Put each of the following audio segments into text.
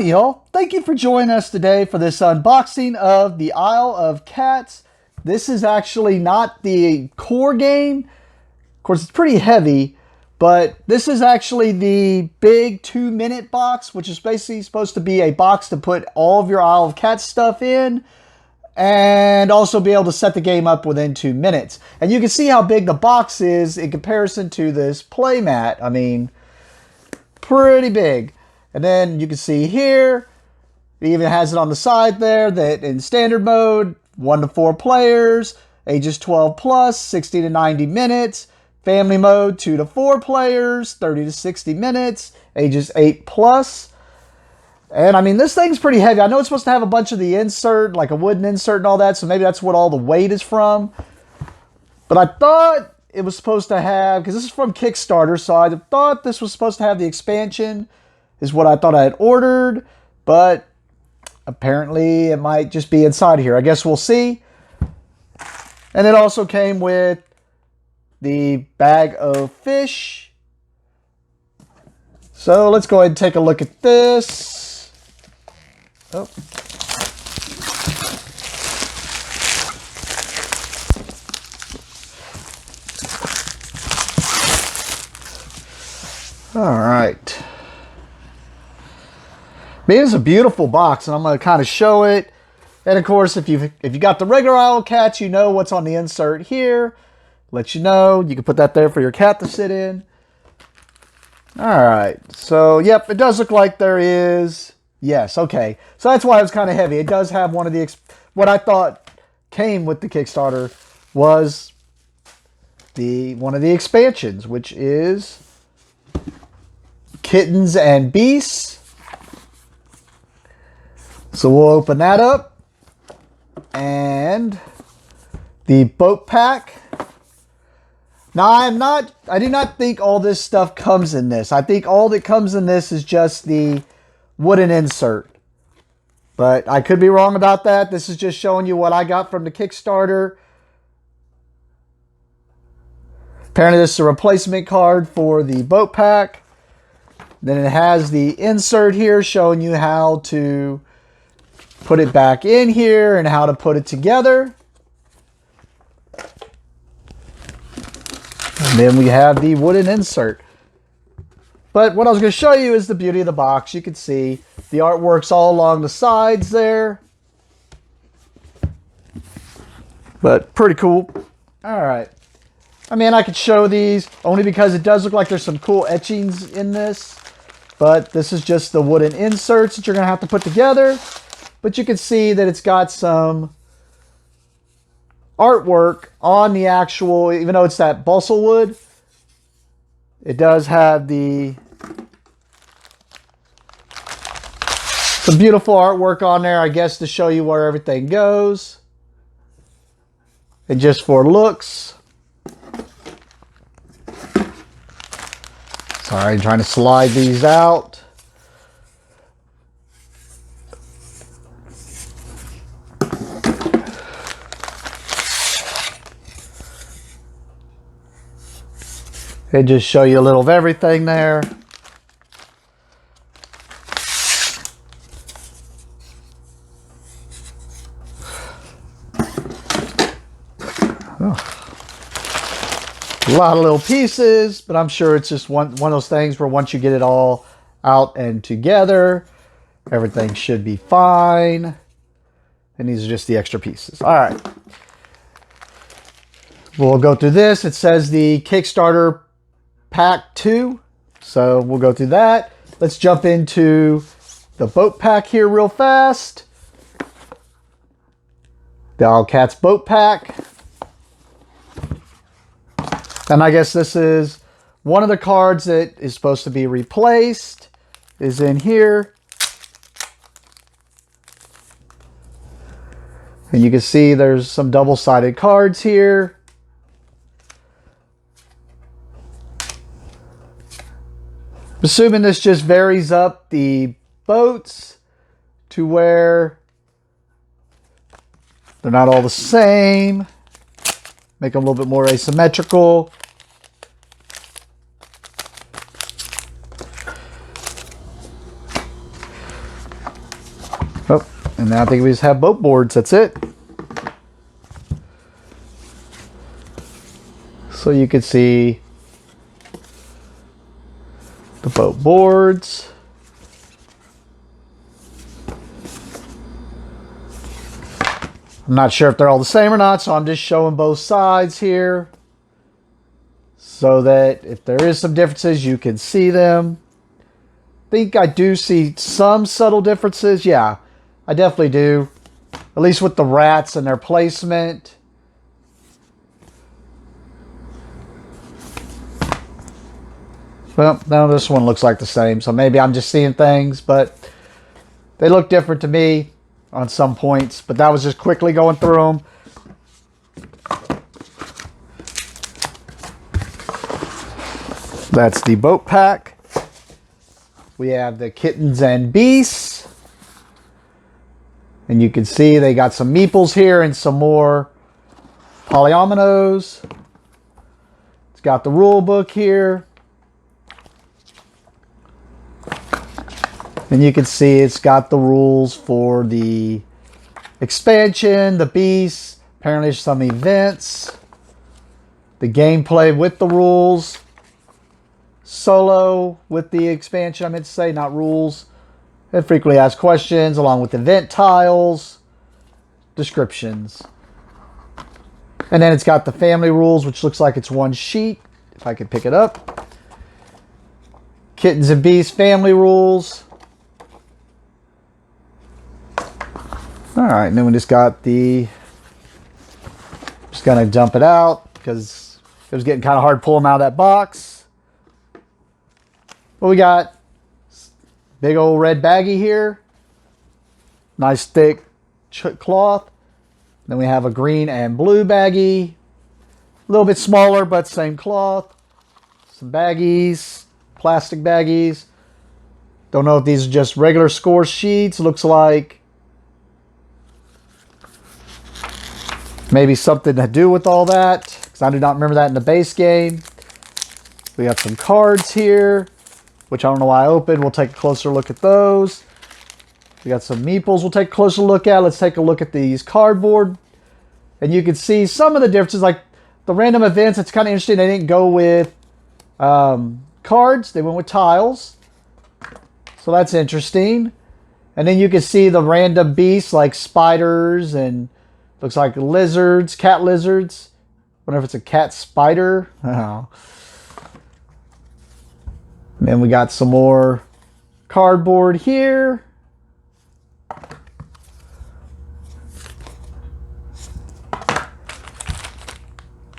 Howdy y'all, thank you for joining us today for this unboxing of the Isle of Cats. This is actually not the core game. Of course, it's pretty heavy, but this is actually the big 2-minute box, which is basically supposed to be a box to put all of your Isle of Cats stuff in and also be able to set the game up within 2 minutes. And you can see how big the box is in comparison to this playmat. I mean, pretty big. And then you can see here, it even has it on the side there that in standard mode, 1 to 4 players, ages 12 plus, 60 to 90 minutes. Family mode, 2 to 4 players, 30 to 60 minutes, ages 8 plus. And I mean, this thing's pretty heavy. I know it's supposed to have a bunch of the insert, like a wooden insert and all that, so maybe that's what all the weight is from. But I thought it was supposed to have, because this is from Kickstarter, so I thought this was supposed to have the expansion, is what I thought I had ordered, but apparently it might just be inside here. I guess we'll see. And it also came with the bag of fish. So let's go ahead and take a look at this. Oh. All right. I mean, it's a beautiful box, and I'm going to kind of show it. And of course, if you got the regular Isle of Cats, you know what's on the insert here. Let you know. You can put that there for your cat to sit in. All right. So, yep, it does look like there is. Yes, okay. So that's why it was kind of heavy. It does have one of the, what I thought came with the Kickstarter was one of the expansions, which is Kittens and Beasts. So we'll open that up. And the boat pack. Now I do not think all this stuff comes in this. I think all that comes in this is just the wooden insert. But I could be wrong about that. This is just showing you what I got from the Kickstarter. Apparently this is a replacement card for the boat pack. Then it has the insert here showing you how to put it back in here and how to put it together. And then we have the wooden insert. But what I was going to show you is the beauty of the box. You can see the artwork's all along the sides there. But pretty cool. All right. I mean, I could show these only because it does look like there's some cool etchings in this. But this is just the wooden inserts that you're going to have to put together. But you can see that it's got some artwork on the actual, even though it's that balsa wood, it does have some beautiful artwork on there, I guess, to show you where everything goes. And just for looks. Sorry, I'm trying to slide these out. They just show you a little of everything there. Oh. A lot of little pieces, but I'm sure it's just one of those things where once you get it all out and together, everything should be fine. And these are just the extra pieces. All right. We'll go through this. It says the Kickstarter Pack 2. So we'll go through that. Let's jump into the boat pack here real fast. The Isle of Cats boat pack. And I guess this is one of the cards that is supposed to be replaced is in here. And you can see there's some double-sided cards here. Assuming this just varies up the boats to where they're not all the same. Make them a little bit more asymmetrical. And now I think we just have boat boards. That's it. So you can see the boat boards. I'm not sure if they're all the same or not, so I'm just showing both sides here so that if there is some differences, you can see them. I think I do see some subtle differences. Yeah, I definitely do. At least with the rats and their placement. Well, now this one looks like the same, so maybe I'm just seeing things, but they look different to me on some points. But that was just quickly going through them. That's the boat pack. We have the Kittens and Beasts. And you can see they got some meeples here and some more polyominoes. It's got the rule book here. And you can see it's got the rules for the expansion, the beasts, apparently some events, the gameplay with the rules, solo with the expansion, I meant to say, not rules, and frequently asked questions, along with event tiles, descriptions. And then it's got the family rules, which looks like it's one sheet, if I could pick it up. Kittens and Beasts family rules. All right, and then we just got the, just gonna dump it out because it was getting kind of hard pulling them out of that box. But we got big old red baggie here. Nice thick cloth. Then we have a green and blue baggie. A little bit smaller, but same cloth. Some baggies, plastic baggies. Don't know if these are just regular score sheets. Looks like maybe something to do with all that, because I do not remember that in the base game. We got some cards here, which I don't know why I opened. We'll take a closer look at those. We got some meeples we'll take a closer look at. Let's take a look at these cardboard. And you can see some of the differences, like the random events. It's kind of interesting. They didn't go with cards. They went with tiles. So that's interesting. And then you can see the random beasts like spiders and looks like lizards, cat lizards. Wonder if it's a cat spider. Oh. And then we got some more cardboard here.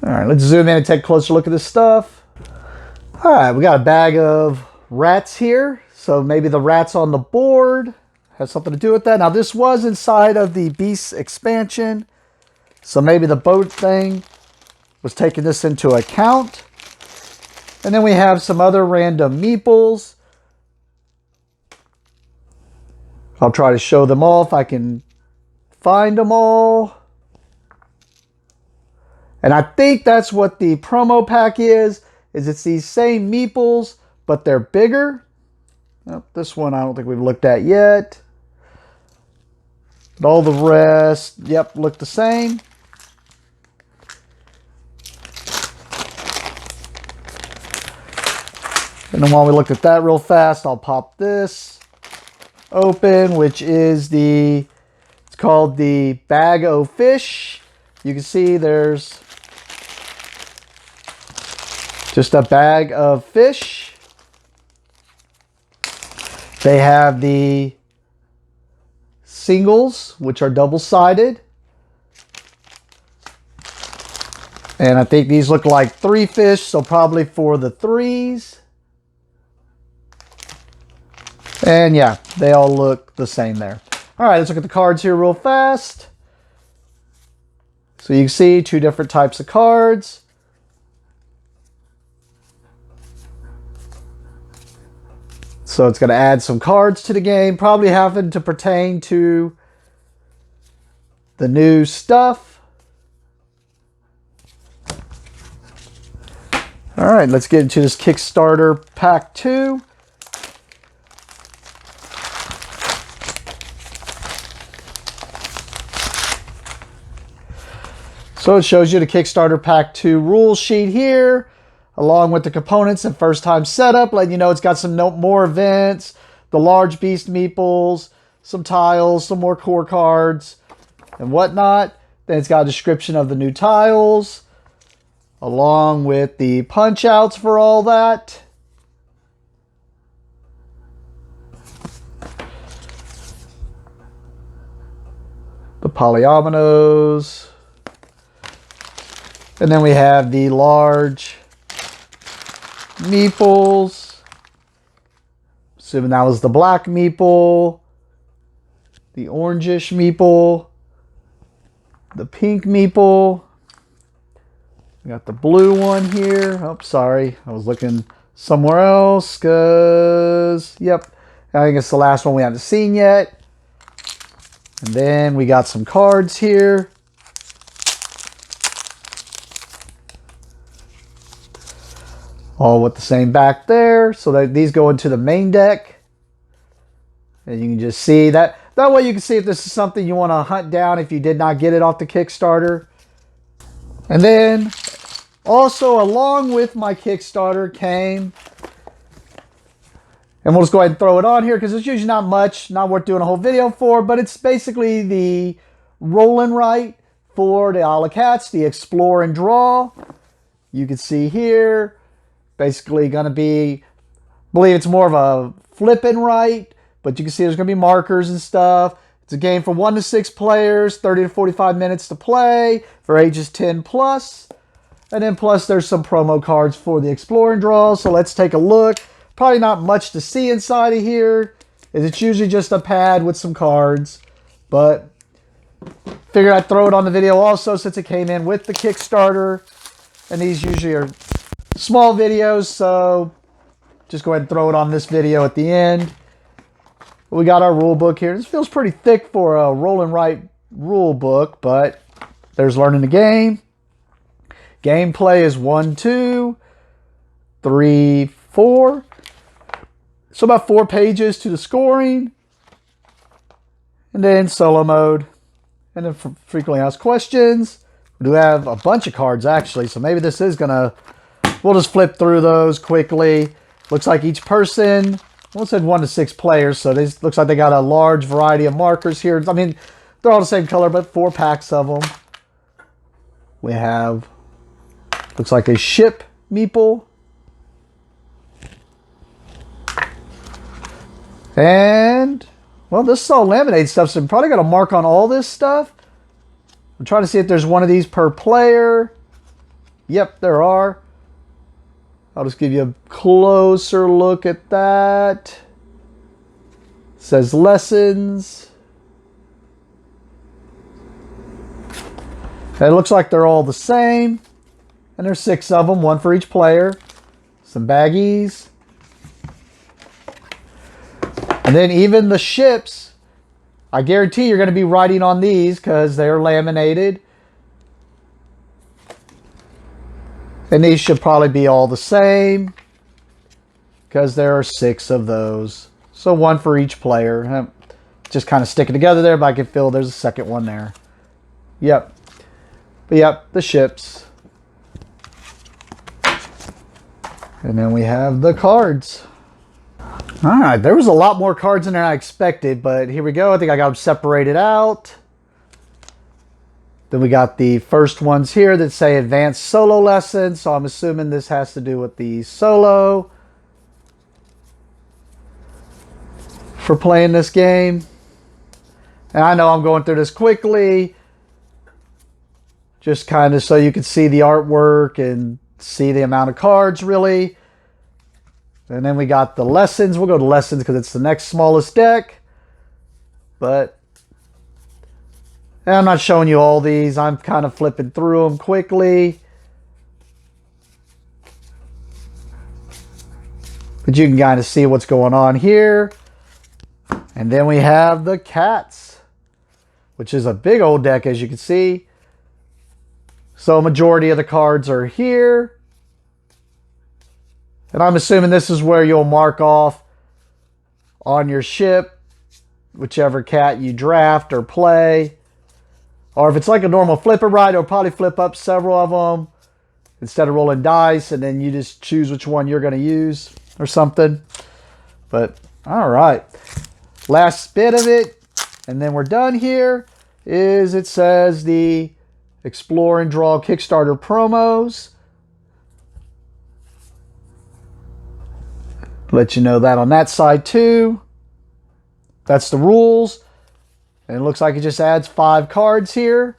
All right, let's zoom in and take a closer look at this stuff. All right, we got a bag of rats here. So maybe the rats on the board has something to do with that. Now this was inside of the Beast expansion. So maybe the boat thing was taking this into account. And then we have some other random meeples. I'll try to show them all if I can find them all. And I think that's what the promo pack is it's these same meeples, but they're bigger. Well, this one I don't think we've looked at yet. But all the rest, yep, look the same. And then while we look at that real fast, I'll pop this open, which is it's called the Bag o' Fish. You can see there's just a bag of fish. They have the singles, which are double-sided. And I think these look like 3 fish, so probably for the 3s. And yeah, they all look the same there. All right, let's look at the cards here real fast. So you can see 2 different types of cards. So it's going to add some cards to the game, probably having to pertain to the new stuff. All right, let's get into this Kickstarter Pack 2. So it shows you the Kickstarter Pack 2 rules sheet here, along with the components and first time setup, letting you know it's got some more events, the large beast meeples, some tiles, some more core cards, and whatnot. Then it's got a description of the new tiles, along with the punch outs for all that. The polyominoes. And then we have the large meeples. Assuming that was the black meeple, the orangish meeple, the pink meeple. We got the blue one here. Oh, sorry. I was looking somewhere else because, yep, I think it's the last one we haven't seen yet. And then we got some cards here. All with the same back there. So that these go into the main deck. And you can just see that. That way you can see if this is something you want to hunt down if you did not get it off the Kickstarter. And then also along with my Kickstarter came, and we'll just go ahead and throw it on here because it's usually not much, not worth doing a whole video for, but it's basically the roll and write for the Isle of Cats, the explore and draw. You can see here. Basically going to be, I believe it's more of a flip and write, but you can see there's going to be markers and stuff. It's a game for 1 to 6 players, 30 to 45 minutes to play for ages 10 plus. And then plus there's some promo cards for the explore and draw. So let's take a look. Probably not much to see inside of here. It's usually just a pad with some cards, but figured I'd throw it on the video also since it came in with the Kickstarter. And these usually are small videos, so just go ahead and throw it on this video at the end. We got our rule book here. This feels pretty thick for a roll and write rule book, but there's learning the game. Gameplay is 1, 2, 3, 4. So about 4 pages to the scoring. And then solo mode. And then frequently asked questions. We do have a bunch of cards actually, so maybe this is going to, we'll just flip through those quickly. Looks like each person, well, it said 1 to 6 players, so this looks like they got a large variety of markers here. I mean, they're all the same color, but 4 packs of them. We have, looks like a ship meeple. And, well, this is all laminated stuff, so I'm probably going to mark on all this stuff. I'm trying to see if there's one of these per player. Yep, there are. I'll just give you a closer look at that. It says lessons. And it looks like they're all the same. And there's 6 of them, 1 for each player. Some baggies. And then even the ships, I guarantee you're going to be writing on these because they're laminated. And these should probably be all the same because there are 6 of those. So 1 for each player. Just kind of stick it together there, but I can feel there's a second one there. Yep. But yep, the ships. And then we have the cards. All right, there was a lot more cards in there than I expected, but here we go. I think I got them separated out. Then we got the first ones here that say advanced solo lessons. So I'm assuming this has to do with the solo for playing this game. And I know I'm going through this quickly, just kind of so you can see the artwork and see the amount of cards really. And then we got the lessons. We'll go to lessons because it's the next smallest deck. But and I'm not showing you all these. I'm kind of flipping through them quickly. But you can kind of see what's going on here. And then we have the cats, which is a big old deck, as you can see. So a majority of the cards are here. And I'm assuming this is where you'll mark off on your ship whichever cat you draft or play. Or if it's like a normal flipper ride, it'll probably flip up several of them instead of rolling dice, and then you just choose which one you're going to use or something. But all right, last bit of it, and then we're done here, is it says the Explore and Draw Kickstarter Promos. Let you know that on that side too. That's the rules. And it looks like it just adds 5 cards here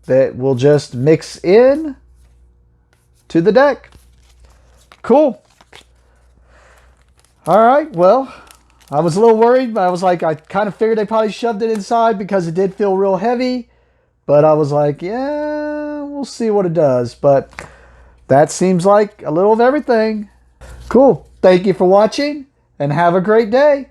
that will just mix in to the deck. Cool. All right, well, I was a little worried, but I was like, I kind of figured they probably shoved it inside because it did feel real heavy. But I was like, yeah, we'll see what it does. But that seems like a little of everything. Cool. Thank you for watching, and have a great day.